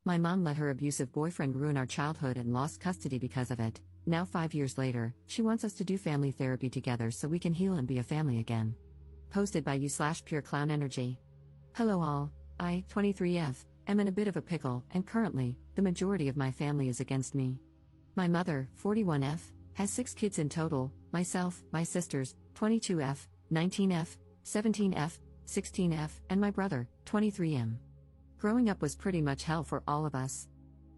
My mom let her abusive boyfriend ruin our childhood and lost custody because of it. Now 5 years later, she wants us to do family therapy together so we can heal and be a family again. Posted by you/Pure Clown Energy. Hello all, I, 23F, am in a bit of a pickle, and currently, the majority of my family is against me. My mother, 41F, has 6 kids in total, myself, my sisters, 22F, 19F, 17F, 16F, and my brother, 23M. Growing up was pretty much hell for all of us.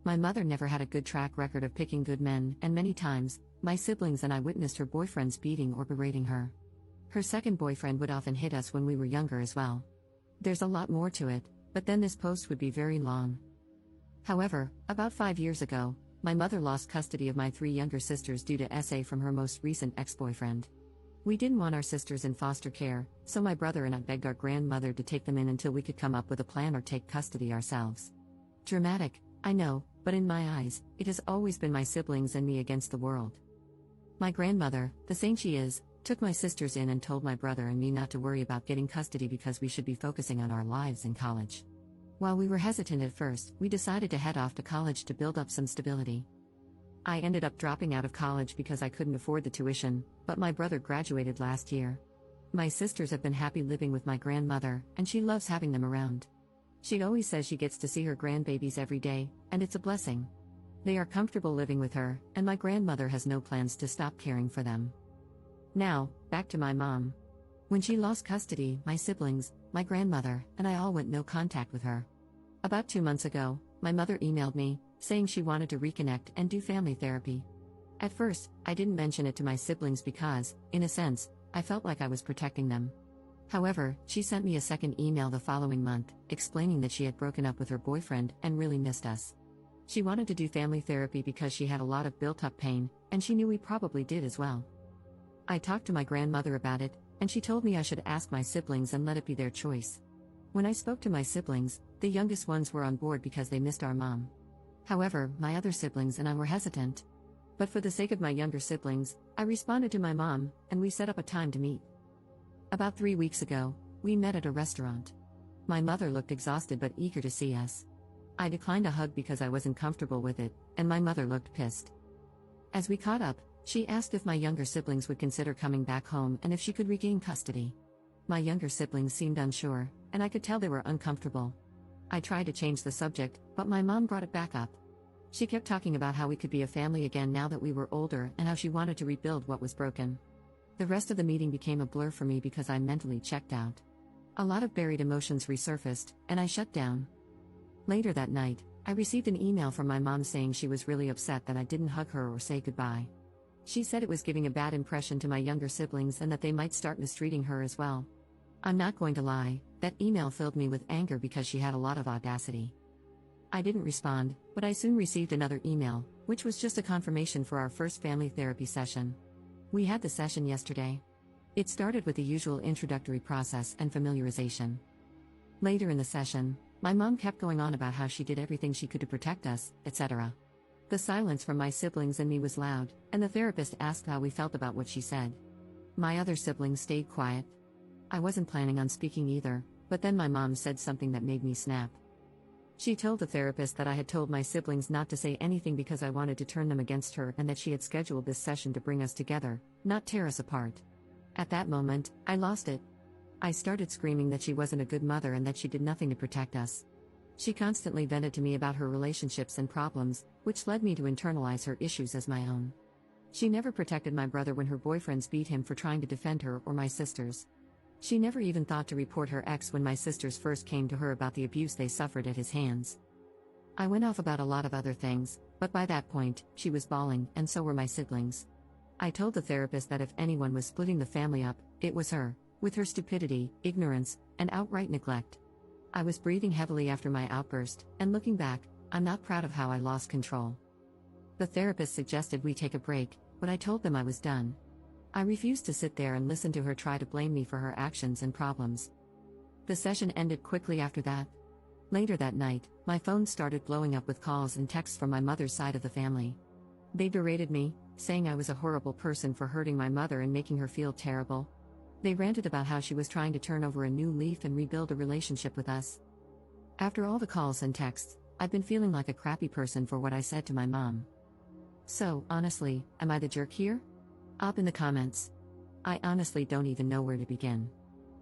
My mother never had a good track record of picking good men, and many times, my siblings and I witnessed her boyfriends beating or berating her. Her second boyfriend would often hit us when we were younger as well. There's a lot more to it, but then this post would be very long. However, about 5 years ago, my mother lost custody of my 3 younger sisters due to SA from her most recent ex-boyfriend. We didn't want our sisters in foster care, so my brother and I begged our grandmother to take them in until we could come up with a plan or take custody ourselves. Dramatic, I know, but in my eyes, it has always been my siblings and me against the world. My grandmother, the saint she is, took my sisters in and told my brother and me not to worry about getting custody because we should be focusing on our lives in college. While we were hesitant at first, we decided to head off to college to build up some stability. I ended up dropping out of college because I couldn't afford the tuition, but my brother graduated last year. My sisters have been happy living with my grandmother, and she loves having them around. She always says she gets to see her grandbabies every day, and it's a blessing. They are comfortable living with her, and my grandmother has no plans to stop caring for them. Now, back to my mom. When she lost custody, my siblings, my grandmother, and I all went no contact with her. About 2 months ago, my mother emailed me, saying she wanted to reconnect and do family therapy. At first, I didn't mention it to my siblings because, in a sense, I felt like I was protecting them. However, she sent me a second email the following month, explaining that she had broken up with her boyfriend and really missed us. She wanted to do family therapy because she had a lot of built-up pain, and she knew we probably did as well. I talked to my grandmother about it, and she told me I should ask my siblings and let it be their choice. When I spoke to my siblings, the youngest ones were on board because they missed our mom. However, my other siblings and I were hesitant. But for the sake of my younger siblings, I responded to my mom, and we set up a time to meet. About 3 weeks ago, we met at a restaurant. My mother looked exhausted but eager to see us. I declined a hug because I wasn't comfortable with it, and my mother looked pissed. As we caught up, she asked if my younger siblings would consider coming back home and if she could regain custody. My younger siblings seemed unsure, and I could tell they were uncomfortable. I tried to change the subject, but my mom brought it back up. She kept talking about how we could be a family again now that we were older and how she wanted to rebuild what was broken. The rest of the meeting became a blur for me because I mentally checked out. A lot of buried emotions resurfaced, and I shut down. Later that night, I received an email from my mom saying she was really upset that I didn't hug her or say goodbye. She said it was giving a bad impression to my younger siblings and that they might start mistreating her as well. I'm not going to lie, that email filled me with anger because she had a lot of audacity. I didn't respond, but I soon received another email, which was just a confirmation for our first family therapy session. We had the session yesterday. It started with the usual introductory process and familiarization. Later in the session, my mom kept going on about how she did everything she could to protect us, etc. The silence from my siblings and me was loud, and the therapist asked how we felt about what she said. My other siblings stayed quiet. I wasn't planning on speaking either, but then my mom said something that made me snap. She told the therapist that I had told my siblings not to say anything because I wanted to turn them against her and that she had scheduled this session to bring us together, not tear us apart. At that moment, I lost it. I started screaming that she wasn't a good mother and that she did nothing to protect us. She constantly vented to me about her relationships and problems, which led me to internalize her issues as my own. She never protected my brother when her boyfriends beat him for trying to defend her or my sisters. She never even thought to report her ex when my sisters first came to her about the abuse they suffered at his hands. I went off about a lot of other things, but by that point, she was bawling, and so were my siblings. I told the therapist that if anyone was splitting the family up, it was her, with her stupidity, ignorance, and outright neglect. I was breathing heavily after my outburst, and looking back, I'm not proud of how I lost control. The therapist suggested we take a break, but I told them I was done. I refused to sit there and listen to her try to blame me for her actions and problems. The session ended quickly after that. Later that night, my phone started blowing up with calls and texts from my mother's side of the family. They berated me, saying I was a horrible person for hurting my mother and making her feel terrible. They ranted about how she was trying to turn over a new leaf and rebuild a relationship with us. After all the calls and texts, I've been feeling like a crappy person for what I said to my mom. So, honestly, am I the jerk here? Up in the comments. I honestly don't even know where to begin.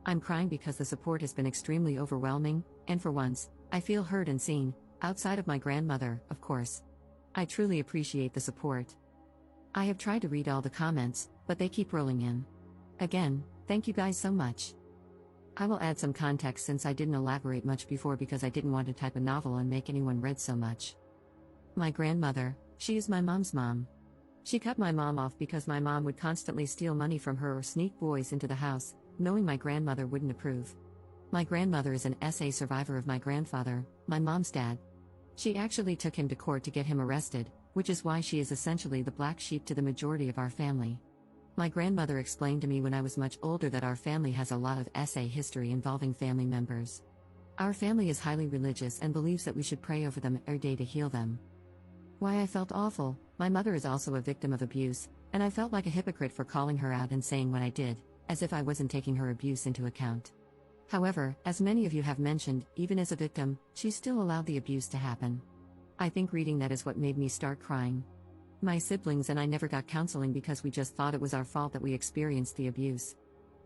I'm crying because the support has been extremely overwhelming, and for once, I feel heard and seen, outside of my grandmother, of course. I truly appreciate the support. I have tried to read all the comments, but they keep rolling in. Again, thank you guys so much. I will add some context since I didn't elaborate much before because I didn't want to type a novel and make anyone read so much. My grandmother, she is my mom's mom. She cut my mom off because my mom would constantly steal money from her or sneak boys into the house, knowing my grandmother wouldn't approve. My grandmother is an SA survivor of my grandfather, my mom's dad. She actually took him to court to get him arrested, which is why she is essentially the black sheep to the majority of our family. My grandmother explained to me when I was much older that our family has a lot of SA history involving family members. Our family is highly religious and believes that we should pray over them every day to heal them. Why I felt awful, my mother is also a victim of abuse, and I felt like a hypocrite for calling her out and saying what I did, as if I wasn't taking her abuse into account. However, as many of you have mentioned, even as a victim, she still allowed the abuse to happen. I think reading that is what made me start crying. My siblings and I never got counseling because we just thought it was our fault that we experienced the abuse.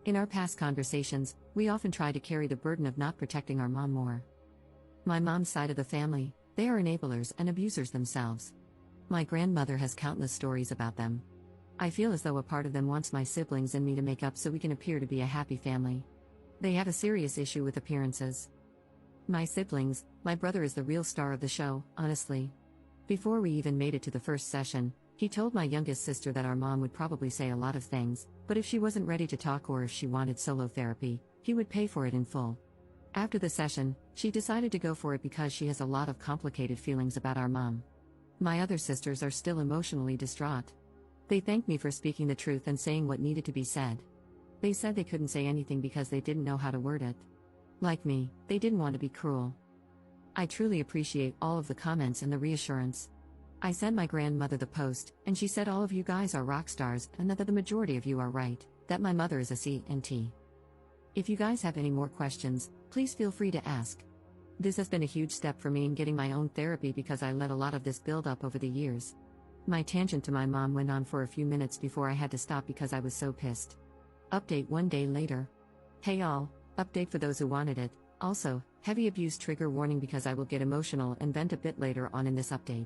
In our past conversations, we often try to carry the burden of not protecting our mom more. My mom's side of the family, they are enablers and abusers themselves. My grandmother has countless stories about them. I feel as though a part of them wants my siblings and me to make up so we can appear to be a happy family. They have a serious issue with appearances. My siblings, my brother is the real star of the show, honestly. Before we even made it to the first session, he told my youngest sister that our mom would probably say a lot of things, but if she wasn't ready to talk or if she wanted solo therapy, he would pay for it in full. After the session, she decided to go for it because she has a lot of complicated feelings about our mom. My other sisters are still emotionally distraught. They thanked me for speaking the truth and saying what needed to be said. They said they couldn't say anything because they didn't know how to word it. Like me, they didn't want to be cruel. I truly appreciate all of the comments and the reassurance. I sent my grandmother the post, and she said all of you guys are rock stars and that the majority of you are right, that my mother is a C&T. If you guys have any more questions, please feel free to ask. This has been a huge step for me in getting my own therapy because I let a lot of this build up over the years. My tangent to my mom went on for a few minutes before I had to stop because I was so pissed. Update 1 day later. Hey all, update for those who wanted it. Also, heavy abuse trigger warning because I will get emotional and vent a bit later on in this update.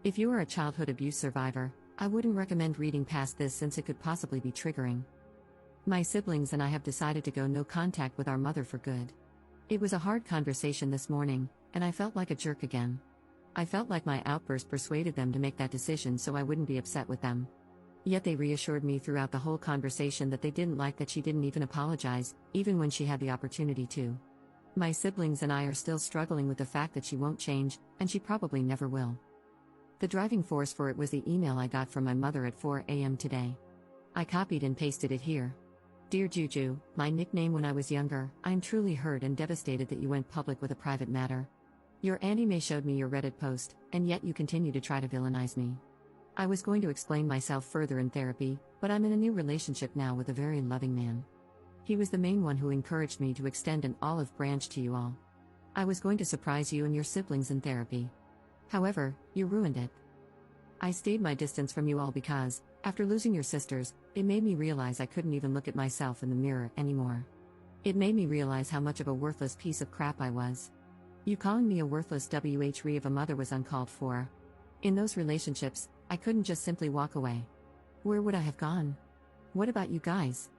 If you are a childhood abuse survivor, I wouldn't recommend reading past this since it could possibly be triggering. My siblings and I have decided to go no contact with our mother for good. It was a hard conversation this morning, and I felt like a jerk again. I felt like my outburst persuaded them to make that decision so I wouldn't be upset with them. Yet they reassured me throughout the whole conversation that they didn't like that she didn't even apologize, even when she had the opportunity to. My siblings and I are still struggling with the fact that she won't change, and she probably never will. The driving force for it was the email I got from my mother at 4 a.m. today. I copied and pasted it here. Dear Juju, my nickname when I was younger, I am truly hurt and devastated that you went public with a private matter. Your Auntie May showed me your Reddit post, and yet you continue to try to villainize me. I was going to explain myself further in therapy, but I'm in a new relationship now with a very loving man. He was the main one who encouraged me to extend an olive branch to you all. I was going to surprise you and your siblings in therapy. However, you ruined it. I stayed my distance from you all because, after losing your sisters, it made me realize I couldn't even look at myself in the mirror anymore. It made me realize how much of a worthless piece of crap I was. You calling me a worthless WHRE of a mother was uncalled for. In those relationships, I couldn't just simply walk away. Where would I have gone? What about you guys?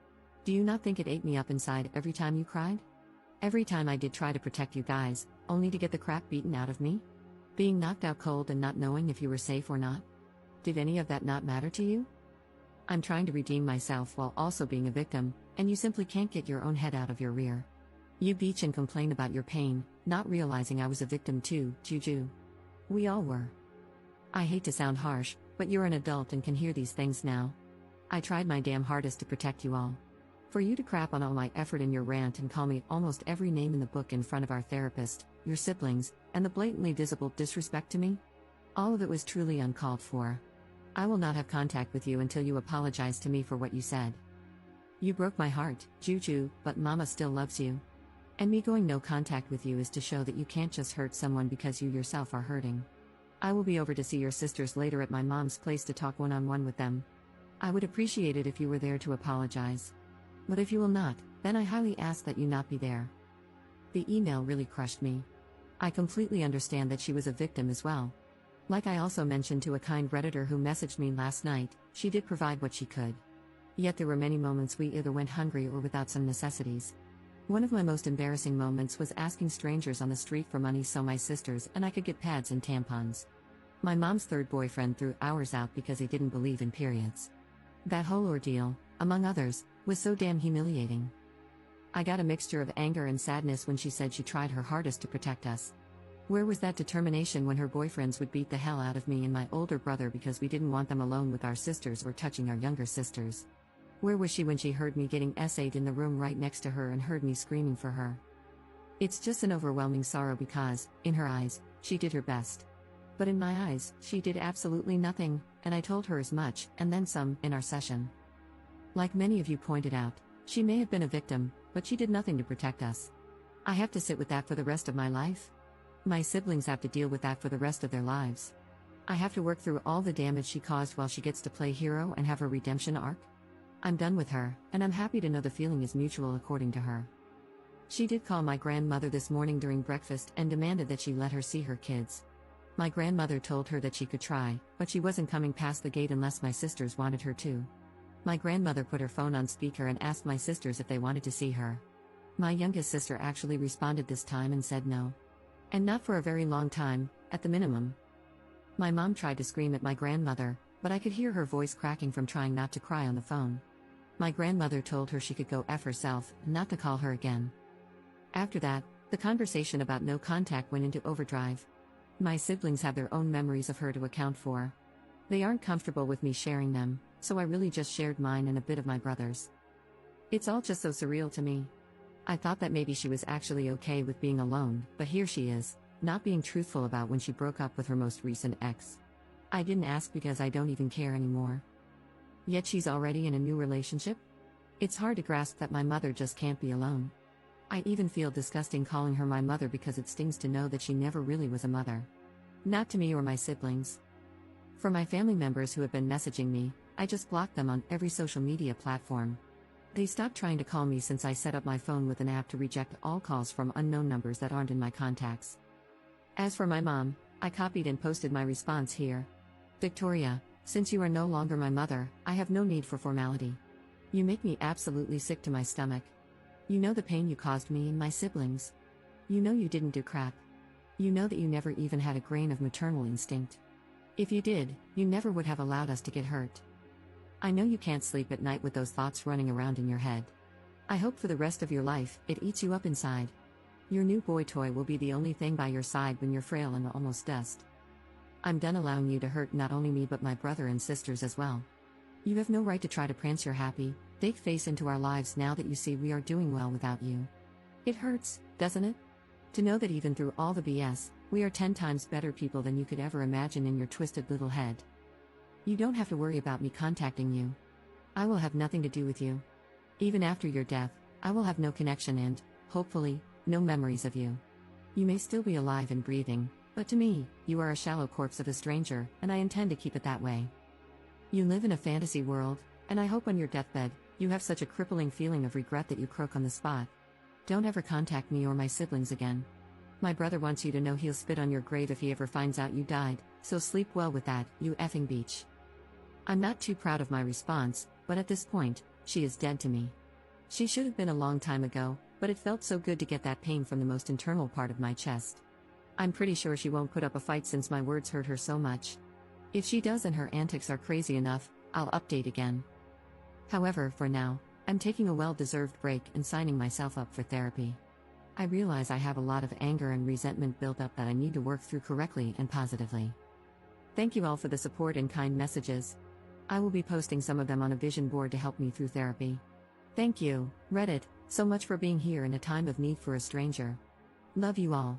Do you not think it ate me up inside every time you cried? Every time I did try to protect you guys, only to get the crap beaten out of me? Being knocked out cold and not knowing if you were safe or not? Did any of that not matter to you? I'm trying to redeem myself while also being a victim, and you simply can't get your own head out of your rear. You bitch and complain about your pain, not realizing I was a victim too, Juju. We all were. I hate to sound harsh, but you're an adult and can hear these things now. I tried my damn hardest to protect you all. For you to crap on all my effort in your rant and call me almost every name in the book in front of our therapist, your siblings, and the blatantly visible disrespect to me? All of it was truly uncalled for. I will not have contact with you until you apologize to me for what you said. You broke my heart, Juju, but Mama still loves you. And me going no contact with you is to show that you can't just hurt someone because you yourself are hurting. I will be over to see your sisters later at my mom's place to talk one-on-one with them. I would appreciate it if you were there to apologize. But if you will not, then I highly ask that you not be there. The email really crushed me. I completely understand that she was a victim as well. Like I also mentioned to a kind Redditor who messaged me last night, she did provide what she could. Yet there were many moments we either went hungry or without some necessities. One of my most embarrassing moments was asking strangers on the street for money so my sisters and I could get pads and tampons. My mom's third boyfriend threw ours out because he didn't believe in periods. That whole ordeal, among others, was so damn humiliating. I got a mixture of anger and sadness when she said she tried her hardest to protect us. Where was that determination when her boyfriends would beat the hell out of me and my older brother because we didn't want them alone with our sisters or touching our younger sisters? Where was she when she heard me getting essayed in the room right next to her and heard me screaming for her? It's just an overwhelming sorrow because, in her eyes, she did her best. But in my eyes, she did absolutely nothing, and I told her as much, and then some, in our session. Like many of you pointed out, she may have been a victim, but she did nothing to protect us. I have to sit with that for the rest of my life? My siblings have to deal with that for the rest of their lives. I have to work through all the damage she caused while she gets to play hero and have her redemption arc? I'm done with her, and I'm happy to know the feeling is mutual according to her. She did call my grandmother this morning during breakfast and demanded that she let her see her kids. My grandmother told her that she could try, but she wasn't coming past the gate unless my sisters wanted her to. My grandmother put her phone on speaker and asked my sisters if they wanted to see her. My youngest sister actually responded this time and said no. And not for a very long time, at the minimum. My mom tried to scream at my grandmother, but I could hear her voice cracking from trying not to cry on the phone. My grandmother told her she could go F herself, not to call her again. After that, the conversation about no contact went into overdrive. My siblings have their own memories of her to account for. They aren't comfortable with me sharing them, so I really just shared mine and a bit of my brother's. It's all just so surreal to me. I thought that maybe she was actually okay with being alone, but here she is, not being truthful about when she broke up with her most recent ex. I didn't ask because I don't even care anymore. Yet she's already in a new relationship? It's hard to grasp that my mother just can't be alone. I even feel disgusting calling her my mother because it stings to know that she never really was a mother. Not to me or my siblings. For my family members who have been messaging me, I just blocked them on every social media platform. They stopped trying to call me since I set up my phone with an app to reject all calls from unknown numbers that aren't in my contacts. As for my mom, I copied and posted my response here. Victoria, since you are no longer my mother, I have no need for formality. You make me absolutely sick to my stomach. You know the pain you caused me and my siblings. You know you didn't do crap. You know that you never even had a grain of maternal instinct. If you did, you never would have allowed us to get hurt. I know you can't sleep at night with those thoughts running around in your head. I hope for the rest of your life, it eats you up inside. Your new boy toy will be the only thing by your side when you're frail and almost dust. I'm done allowing you to hurt not only me but my brother and sisters as well. You have no right to try to prance your happy, fake face into our lives now that you see we are doing well without you. It hurts, doesn't it? To know that even through all the BS, we are 10 times better people than you could ever imagine in your twisted little head. You don't have to worry about me contacting you. I will have nothing to do with you. Even after your death, I will have no connection and, hopefully, no memories of you. You may still be alive and breathing, but to me, you are a shallow corpse of a stranger, and I intend to keep it that way. You live in a fantasy world, and I hope on your deathbed, you have such a crippling feeling of regret that you croak on the spot. Don't ever contact me or my siblings again. My brother wants you to know he'll spit on your grave if he ever finds out you died, so sleep well with that, you effing beach. I'm not too proud of my response, but at this point, she is dead to me. She should have been a long time ago, but it felt so good to get that pain from the most internal part of my chest. I'm pretty sure she won't put up a fight since my words hurt her so much. If she does and her antics are crazy enough, I'll update again. However, for now, I'm taking a well-deserved break and signing myself up for therapy. I realize I have a lot of anger and resentment built up that I need to work through correctly and positively. Thank you all for the support and kind messages. I will be posting some of them on a vision board to help me through therapy. Thank you, Reddit, so much for being here in a time of need for a stranger. Love you all.